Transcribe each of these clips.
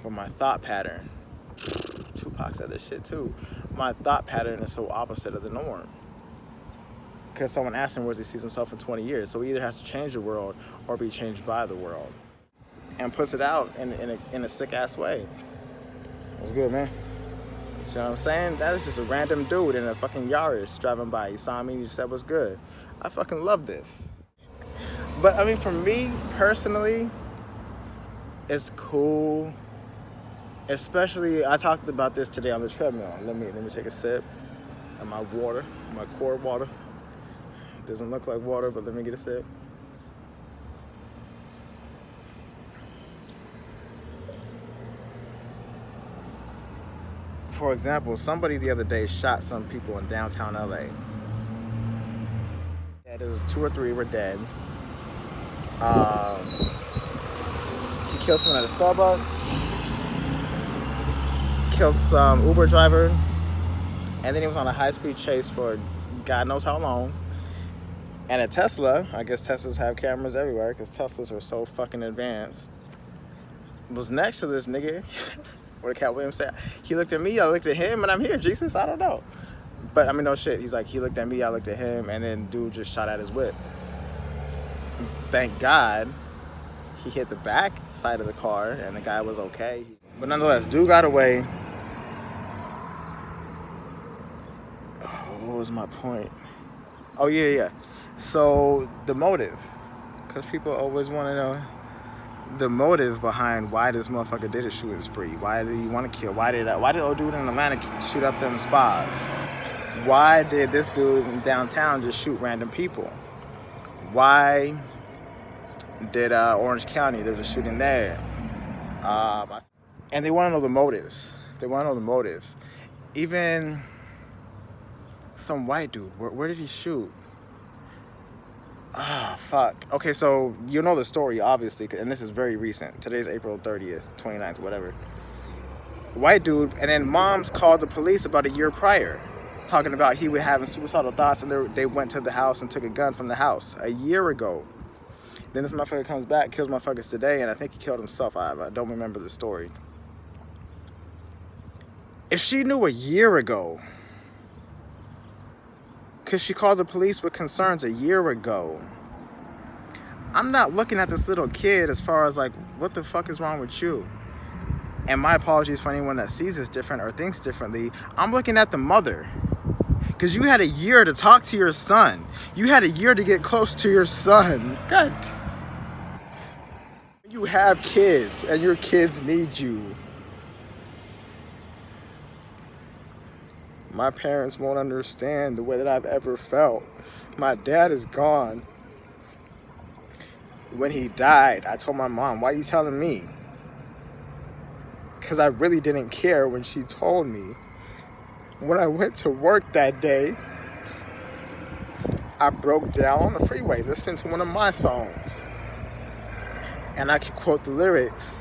But my thought pattern, Tupac said this shit too, my thought pattern is so opposite of the norm. Because someone asked him where he sees himself in 20 years. So he either has to change the world or be changed by the world. And puts it out in a sick-ass way. What's good, man? You see what I'm saying? That is just a random dude in a fucking Yaris driving by. You saw me and you said, what's good? I fucking love this. But, I mean, for me, personally, it's cool. Especially, I talked about this today on the treadmill. Let me take a sip of my water, my core water. Doesn't look like water, but let me get a sip. For example, somebody the other day shot some people in downtown LA. Yeah, there was 2 or 3 were dead. He killed someone at a Starbucks. Killed some Uber driver. And then he was on a high-speed chase for God knows how long. And a Tesla, I guess Teslas have cameras everywhere because Teslas are so fucking advanced, was next to this nigga. What did Cat Williams say? He looked at me, I looked at him, and I'm here, Jesus, I don't know. But I mean, no shit. He's like, he looked at me, I looked at him, and then dude just shot at his whip. Thank God he hit the back side of the car and the guy was okay. But nonetheless, dude got away. Oh, what was my point? Oh, yeah. So the motive, because people always want to know the motive behind why this motherfucker did a shooting spree. Why did he want to kill? Why did old dude in Atlanta shoot up them spas? Why did this dude in downtown just shoot random people? Why did Orange County, there was a shooting there? And they want to know the motives. Even some white dude, where did he shoot? Fuck. Okay, so you know the story, obviously, and this is very recent. Today's April 30th, 29th, whatever. White dude, and then moms called the police about a year prior, talking about he was having suicidal thoughts, and they went to the house and took a gun from the house a year ago. Then this motherfucker comes back, kills motherfuckers today, and I think he killed himself. I don't remember the story. If she knew a year ago, because she called the police with concerns a year ago, I'm not looking at this little kid as far as like, what the fuck is wrong with you? And my apologies for anyone that sees this different or thinks differently. I'm looking at the mother. Because you had a year to talk to your son. You had a year to get close to your son. God. You have kids and your kids need you. My parents won't understand the way that I've ever felt. My dad is gone. When he died, I told my mom, why are you telling me? Because I really didn't care when she told me. When I went to work that day, I broke down on the freeway listening to one of my songs. And I can quote the lyrics.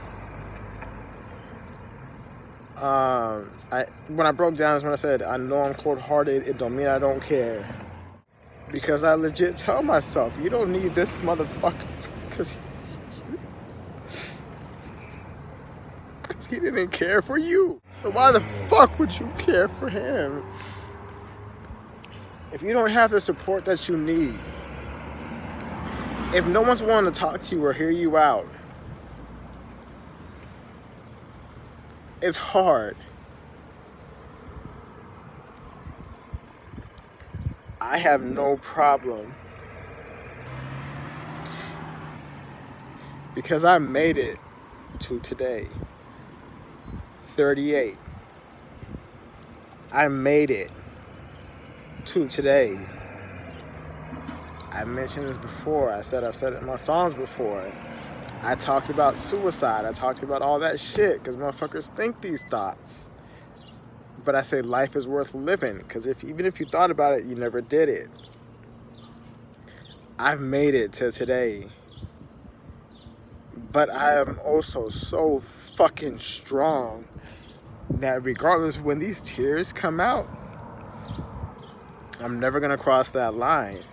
When I broke down is when I said, I know I'm cold-hearted, it don't mean I don't care. Because I legit tell myself, you don't need this motherfucker, because he didn't care for you. So why the fuck would you care for him? If you don't have the support that you need, if no one's willing to talk to you or hear you out, it's hard. I have no problem because I made it to today, 38. I made it to today. I mentioned this before. I've said it in my songs before. I talked about suicide. I talked about all that shit because motherfuckers think these thoughts. But I say life is worth living because even if you thought about it, you never did it. I've made it to today. But I am also so fucking strong that regardless when these tears come out, I'm never going to cross that line.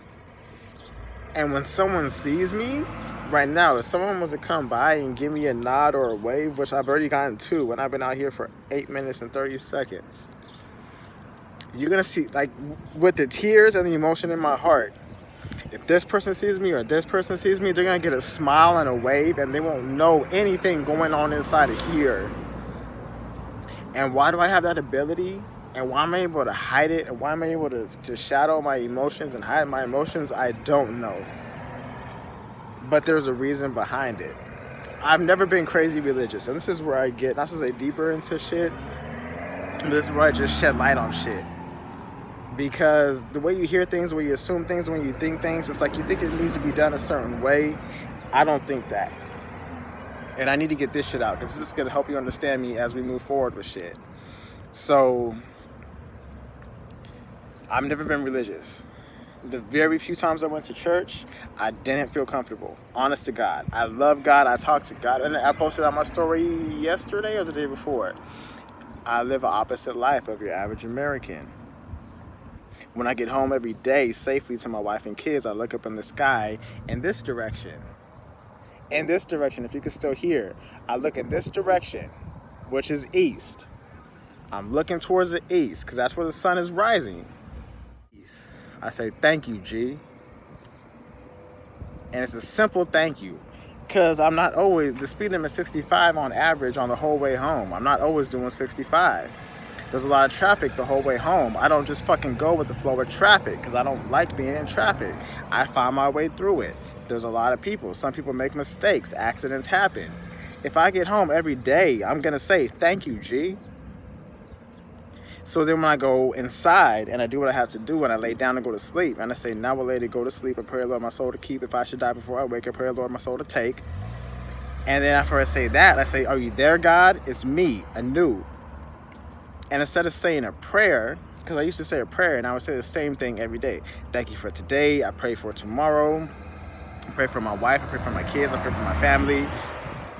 And when someone sees me right now, if someone was to come by and give me a nod or a wave, which I've already gotten two, and I've been out here for 8 minutes and 30 seconds, you're gonna see, like, with the tears and the emotion in my heart, if this person sees me or this person sees me, they're gonna get a smile and a wave, and they won't know anything going on inside of here. And why do I have that ability? And why am I able to hide it? And why am I able to shadow my emotions and hide my emotions? I don't know. But there's a reason behind it. I've never been crazy religious. And this is where I get, not to say deeper into shit, but this is where I just shed light on shit. Because the way you hear things, the way you assume things, the way you think things, it's like you think it needs to be done a certain way. I don't think that. And I need to get this shit out, because this is going to help you understand me as we move forward with shit. So, I've never been religious. The very few times I went to church, I didn't feel comfortable. Honest to God. I love God. I talk to God. And I posted on my story yesterday or the day before. I live an opposite life of your average American. When I get home every day safely to my wife and kids, I look up in the sky in this direction. In this direction, if you can still hear, I look in this direction, which is east. I'm looking towards the east, because that's where the sun is rising. I say, thank you, G. And it's a simple thank you, because I'm not always, the speed limit is 65 on average on the whole way home. I'm not always doing 65. There's a lot of traffic the whole way home. I don't just fucking go with the flow of traffic, because I don't like being in traffic. I find my way through it. There's a lot of people. Some people make mistakes. Accidents happen. If I get home every day, I'm going to say, thank you, G. So then when I go inside and I do what I have to do and I lay down and go to sleep, and I say, now, lady, go to sleep and pray, Lord, my soul to keep. If I should die before I wake, I pray, Lord, my soul to take. And then after I say that, I say, are you there, God? It's me, anew. And instead of saying a prayer, because I used to say a prayer and I would say the same thing every day. Thank you for today. I pray for tomorrow. I pray for my wife. I pray for my kids. I pray for my family,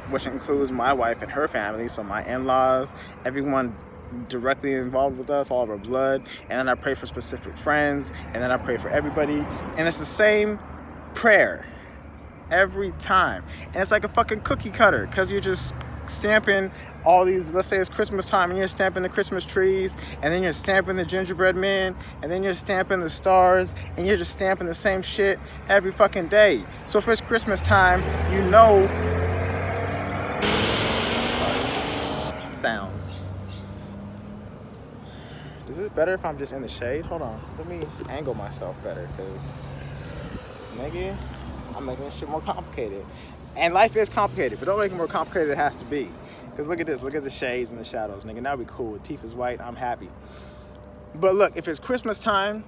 which includes my wife and her family. So my in-laws, everyone directly involved with us, all of our blood. And then I pray for specific friends. And then I pray for everybody. And it's the same prayer every time. And it's like a fucking cookie cutter, because you're just stamping all these, let's say it's Christmas time, and you're stamping the Christmas trees, and then you're stamping the gingerbread men, and then you're stamping the stars, and you're just stamping the same shit every fucking day. So if it's Christmas time, you know, sounds. Is it better if I'm just in the shade? Hold on, let me angle myself better, because nigga, I'm making this shit more complicated. And life is complicated, but don't make it more complicated than it has to be. Because look at this, look at the shades and the shadows, nigga. Now we cool. The teeth is white, I'm happy. But look, if it's Christmas time,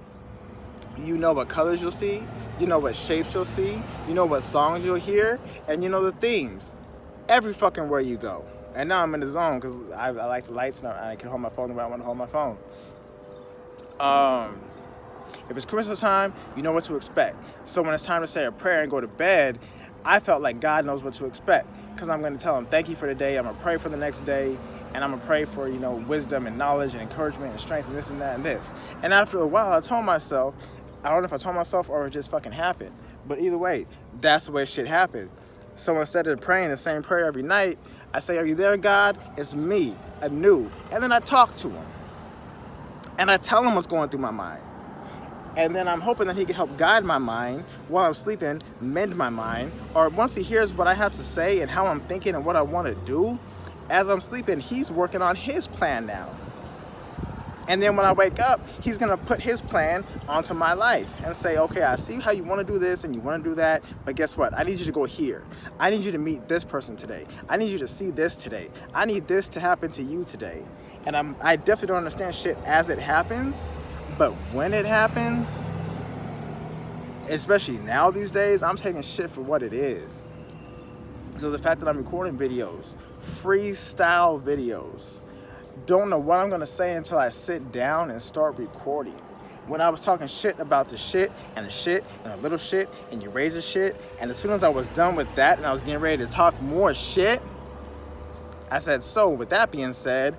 you know what colors you'll see, you know what shapes you'll see, you know what songs you'll hear, and you know the themes. Every fucking where you go. And now I'm in the zone, because I like the lights, and I can hold my phone the way I want to hold my phone. If it's Christmas time, you know what to expect. So when it's time to say a prayer and go to bed, I felt like God knows what to expect, because I'm going to tell him thank you for the day. I'm going to pray for the next day, and I'm going to pray for, you know, wisdom and knowledge and encouragement and strength and this and that and this. And after a while, I told myself, I don't know if I told myself or it just fucking happened, but either way, that's the way shit happened. So instead of praying the same prayer every night, I say, are you there, God? It's me, anew. And then I talk to him, and I tell him what's going through my mind. And then I'm hoping that he can help guide my mind while I'm sleeping, mend my mind, or once he hears what I have to say and how I'm thinking and what I want to do, as I'm sleeping, he's working on his plan now. And then when I wake up, he's going to put his plan onto my life and say, okay, I see how you want to do this and you want to do that, but guess what? I need you to go here. I need you to meet this person today. I need you to see this today. I need this to happen to you today. And I definitely don't understand shit as it happens. But when it happens, especially now these days, I'm taking shit for what it is. So the fact that I'm recording videos, freestyle videos, don't know what I'm going to say until I sit down and start recording. When I was talking shit about the shit and the little shit and you raise the shit, and as soon as I was done with that and I was getting ready to talk more shit, I said, so with that being said,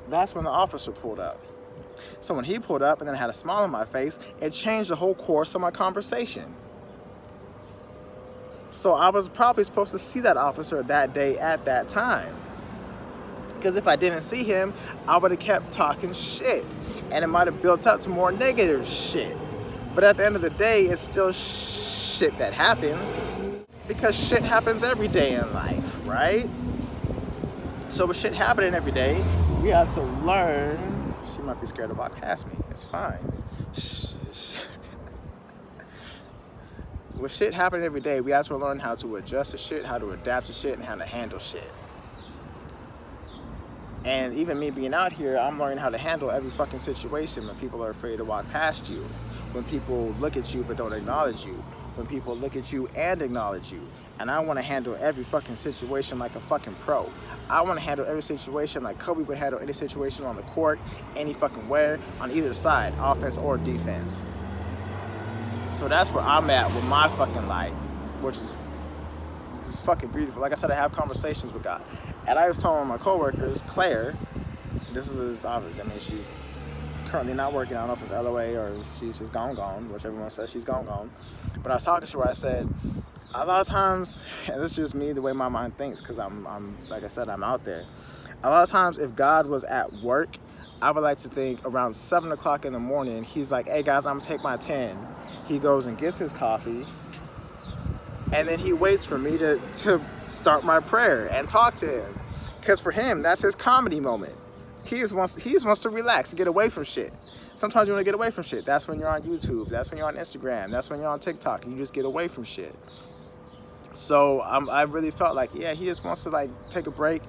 that's when the officer pulled up. So when he pulled up and then I had a smile on my face, it changed the whole course of my conversation. So I was probably supposed to see that officer that day at that time. Because if I didn't see him, I would have kept talking shit. And it might have built up to more negative shit. But at the end of the day, it's still shit that happens. Because shit happens every day in life, right? So with shit happening every day, we have to learn. She might be scared to walk past me. It's fine. With shit happening every day, we have to learn how to adjust to shit, how to adapt to shit, and how to handle shit. And even me being out here, I'm learning how to handle every fucking situation when people are afraid to walk past you, when people look at you but don't acknowledge you, when people look at you and acknowledge you. And I want to handle every fucking situation like a fucking pro. I want to handle every situation like Kobe would handle any situation on the court, any fucking where, on either side, offense or defense. So that's where I'm at with my fucking life, which is just fucking beautiful. Like I said, I have conversations with God. And I was telling one of my coworkers, Claire, this is obvious. I mean, she's currently not working. I don't know if it's LOA or she's just gone, which everyone says she's gone. But I was talking to her, I said, a lot of times, and this is just me, the way my mind thinks, because I'm like I said, I'm out there. A lot of times, if God was at work, I would like to think around 7 o'clock in the morning, he's like, hey guys, I'm gonna take my 10. He goes and gets his coffee, and then he waits for me to start my prayer and talk to him. Because for him, that's his comedy moment. He just wants to relax and get away from shit. Sometimes you want to get away from shit. That's when you're on YouTube. That's when you're on Instagram. That's when you're on TikTok. And you just get away from shit. So I really felt like, yeah, he just wants to like take a break,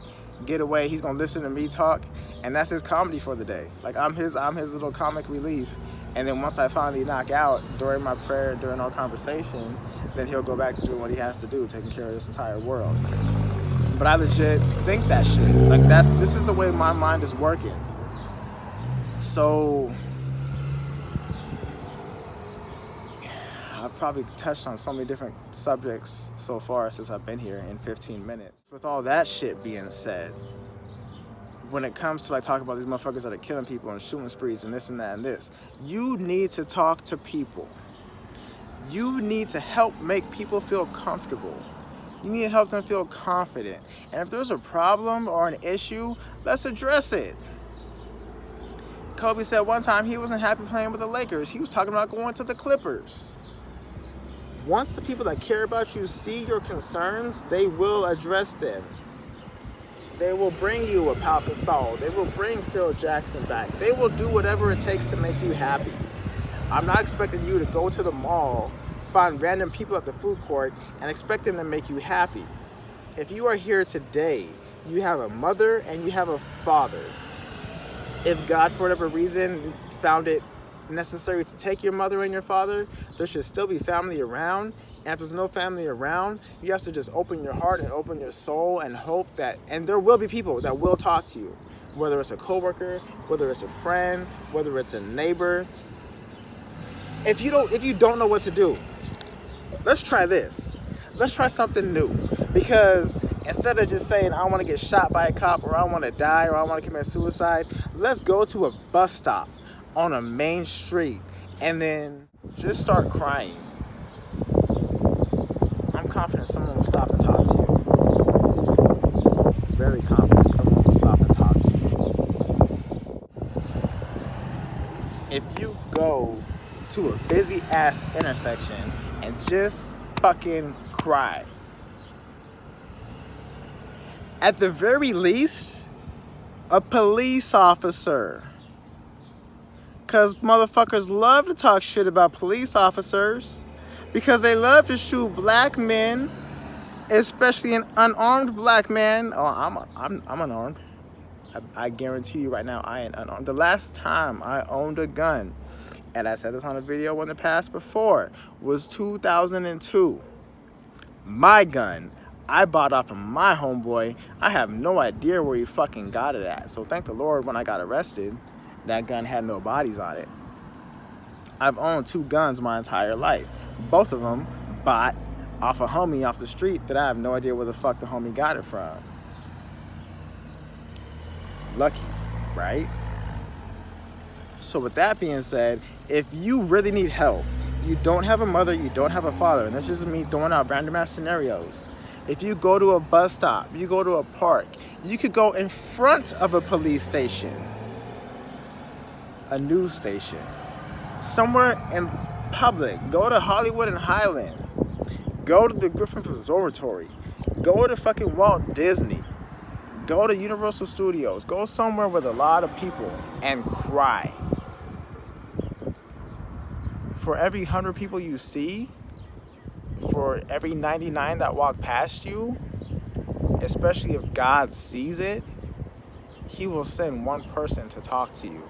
get away. He's going to listen to me talk. And that's his comedy for the day. Like I'm his little comic relief. And then once I finally knock out during my prayer, during our conversation, then he'll go back to doing what he has to do, taking care of this entire world. But I legit think that shit. Like this is the way my mind is working. So I've probably touched on so many different subjects so far since I've been here in 15 minutes. With all that shit being said, when it comes to like talking about these motherfuckers that are killing people and shooting sprees and this and that and this, you need to talk to people. You need to help make people feel comfortable. You need to help them feel confident. And if there's a problem or an issue, let's address it. Kobe said one time he wasn't happy playing with the Lakers. He was talking about going to the Clippers. Once the people that care about you see your concerns, they will address them. They will bring you a Pau Gasol. They will bring Phil Jackson back. They will do whatever it takes to make you happy. I'm not expecting you to go to the mall, find random people at the food court, and expect them to make you happy. If you are here today, you have a mother and you have a father. If God, for whatever reason, found it necessary to take your mother and your father, there should still be family around. And if there's no family around, you have to just open your heart and open your soul and hope that, and there will be people that will talk to you, whether it's a coworker, whether it's a friend, whether it's a neighbor. If you don't know what to do, let's try this. Let's try something new. Because instead of just saying, I want to get shot by a cop, or I want to die, or I want to commit suicide, let's go to a bus stop on a main street and then just start crying. I'm confident someone will stop and talk to you. Very confident someone will stop and talk to you. If you go to a busy ass intersection and just fucking cry, at the very least, a police officer. Because motherfuckers love to talk shit about police officers. Because they love to shoot black men, especially an unarmed black man. Oh, I'm unarmed. I guarantee you right now, I ain't unarmed. The last time I owned a gun, and I said this on a video in the past before, was 2002. My gun, I bought off of my homeboy. I have no idea where he fucking got it at. So thank the Lord when I got arrested, that gun had no bodies on it. I've owned 2 guns my entire life. Both of them bought off a homie off the street that I have no idea where the fuck the homie got it from. Lucky, right? So with that being said, if you really need help, You don't have a mother, you don't have a father. And that's just me throwing out random ass scenarios. If you go to a bus stop, you go to a park, you could go in front of a police station, a news station, somewhere in public. Go to Hollywood and Highland. Go to the Griffith Observatory. Go to fucking Walt Disney. Go to Universal Studios. Go somewhere with a lot of people and cry. For every 100 people you see, for every 99 that walk past you, especially if God sees it, He will send one person to talk to you.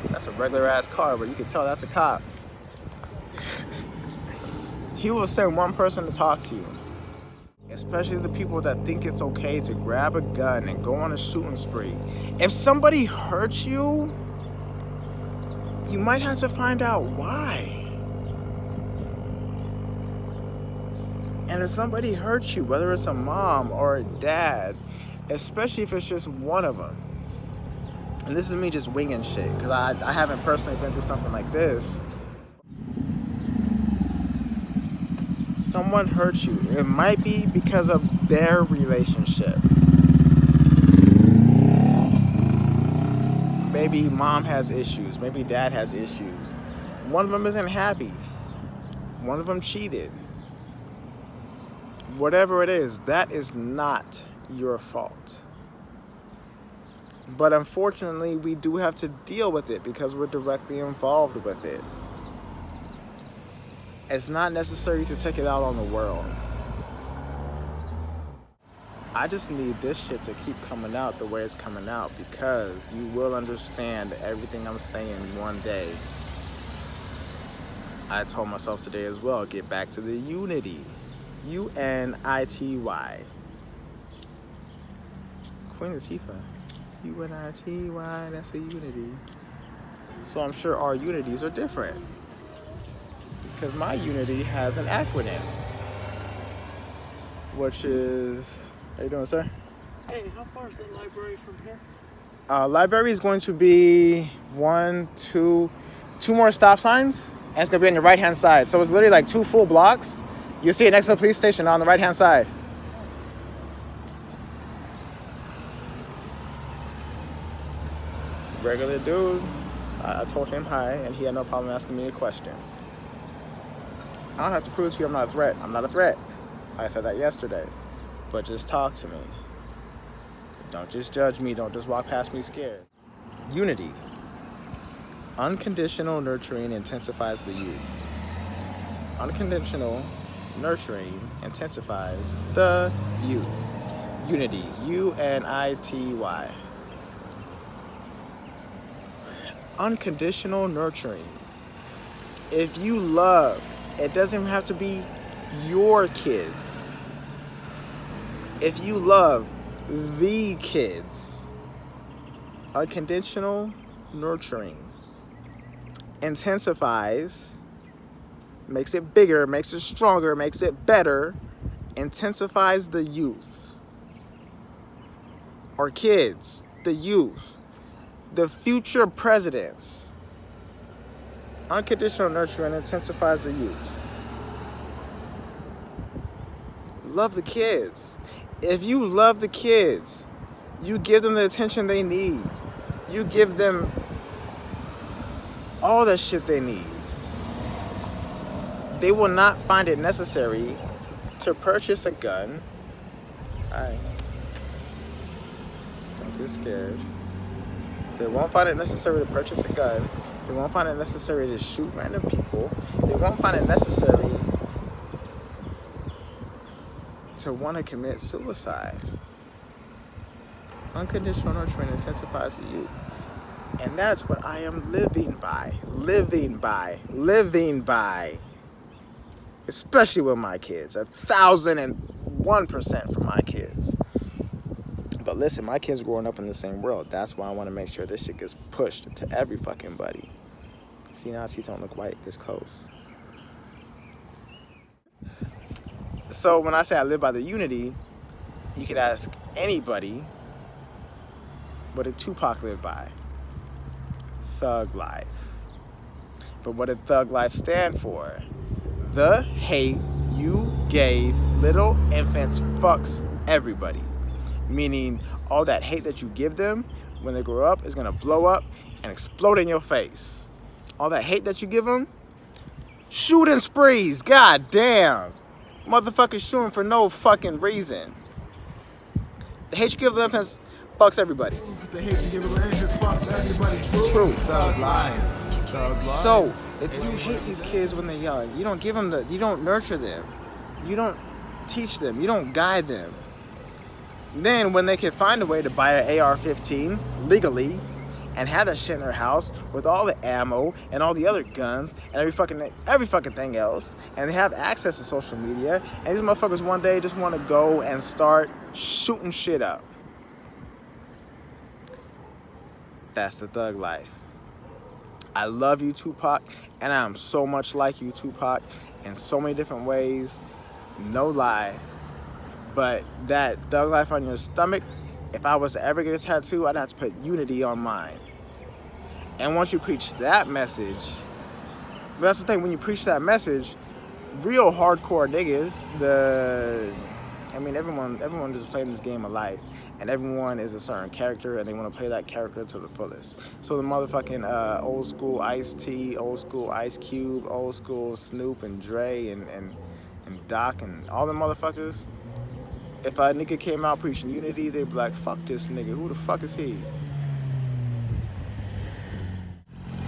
That's a regular ass car, but you can tell that's a cop. He will send one person to talk to you. Especially the people that think it's okay to grab a gun and go on a shooting spree. If somebody hurts you, you might have to find out why. And if somebody hurts you, whether it's a mom or a dad, especially if it's just one of them, and this is me just winging shit, because I haven't personally been through something like this. Someone hurts you, it might be because of their relationship. Maybe mom has issues, maybe dad has issues. One of them isn't happy. One of them cheated. Whatever it is, that is not your fault. But unfortunately, we do have to deal with it because we're directly involved with it. It's not necessary to take it out on the world. I just need this shit to keep coming out the way it's coming out, because you will understand everything I'm saying one day. I told myself today as well, get back to the unity. U-N-I-T-Y. Queen Latifah. U-N-I-T-Y, that's a unity. So I'm sure our unities are different, because my unity has an acronym, which is, how you doing, sir? Hey, how far is the library from here? Library is going to be two more stop signs, and it's going to be on your right-hand side. So it's literally like 2 full blocks. You'll see it next to the police station on the right-hand side. Regular dude. I told him hi, and he had no problem asking me a question. I don't have to prove to you I'm not a threat. I'm not a threat. I said that yesterday. But just talk to me. Don't just judge me. Don't just walk past me scared. Unity. Unconditional nurturing intensifies the youth. Unconditional nurturing intensifies the youth. Unity. U-N-I-T-Y. Unconditional nurturing. If you love, it doesn't have to be your kids. If you love the kids, unconditional nurturing intensifies, makes it bigger, makes it stronger, makes it better, intensifies the youth. Or kids, the youth, the future presidents. Unconditional nurturing intensifies the youth. Love the kids. If you love the kids, you give them the attention they need. You give them all the shit they need. They will not find it necessary to purchase a gun. Alright. Don't get scared. They won't find it necessary to purchase a gun. They won't find it necessary to shoot random people. They won't find it necessary to want to commit suicide. Unconditional nurturing intensifies the youth. And that's what I am living by. Living by. Living by. Especially with my kids. 1,001% for my kids. But listen, my kids are growing up in the same world. That's why I want to make sure this shit gets pushed to every fucking buddy. See, now teeth don't look white this close. So when I say I live by the unity, you could ask anybody what did Tupac live by? Thug life. But what did thug life stand for? The hate you gave little infants fucks everybody. Meaning all that hate that you give them when they grow up is gonna blow up and explode in your face. All that hate that you give them, shooting sprees, god damn. Motherfuckers shooting for no fucking reason. The hate you give little infants fucks everybody. The hate you give little infants fucks everybody. True. Thug life. Thug life. So, if you hate these kids when they're young, you don't give them you don't nurture them. You don't teach them. You don't guide them. Then when they can find a way to buy an AR-15 legally and have that shit in their house with all the ammo and all the other guns and every fucking thing else, and they have access to social media, and these motherfuckers one day just want to go and start shooting shit up. That's the thug life. I love you, Tupac, and I'm so much like you, Tupac, in so many different ways. No lie. But that thug life on your stomach, if I was to ever get a tattoo, I'd have to put unity on mine. And once you preach that message, but that's the thing, when you preach that message, real hardcore niggas, everyone is playing this game of life, and everyone is a certain character, and they want to play that character to the fullest. So the motherfucking old school Ice-T, old school Ice Cube, old school Snoop and Dre and Doc and all the motherfuckers, if a nigga came out preaching unity, they'd be like, fuck this nigga, who the fuck is he?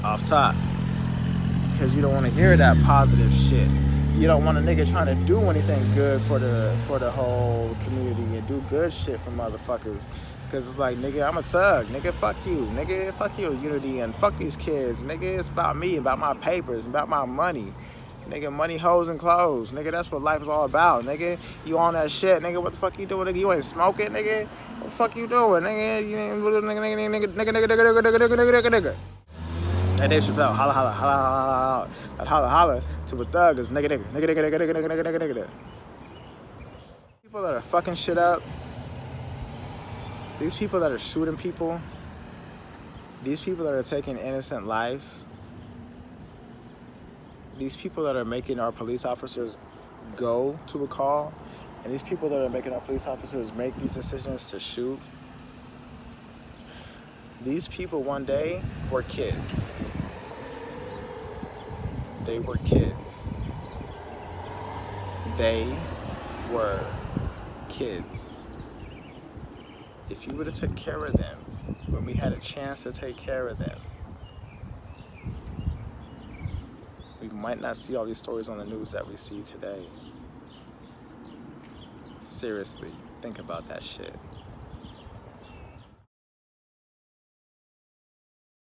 Off top. Because you don't want to hear that positive shit. You don't want a nigga trying to do anything good for the whole community and do good shit for motherfuckers. Because it's like, nigga, I'm a thug. Nigga, fuck you. Nigga, fuck you, unity, and fuck these kids. Nigga, it's about me, about my papers, about my money. Nigga, money, hoes, and clothes. Nigga, that's what life is all about. Nigga, you on that shit. Nigga, what the fuck you doing? Nigga, you ain't smoking, nigga? What the fuck you doing? Nigga, you ain't nigga. Hey, Dave Chappelle, holla, holla, holla, holla, holla. That holla, holla to a thug is nigga. People that are fucking shit up, these people that are shooting people, these people that are taking innocent lives, these people that are making our police officers go to a call, and these people that are making our police officers make these decisions to shoot, these people one day were kids. They were kids. They were kids. If you would have took care of them when we had a chance to take care of them, we might not see all these stories on the news that we see today. Seriously, think about that shit.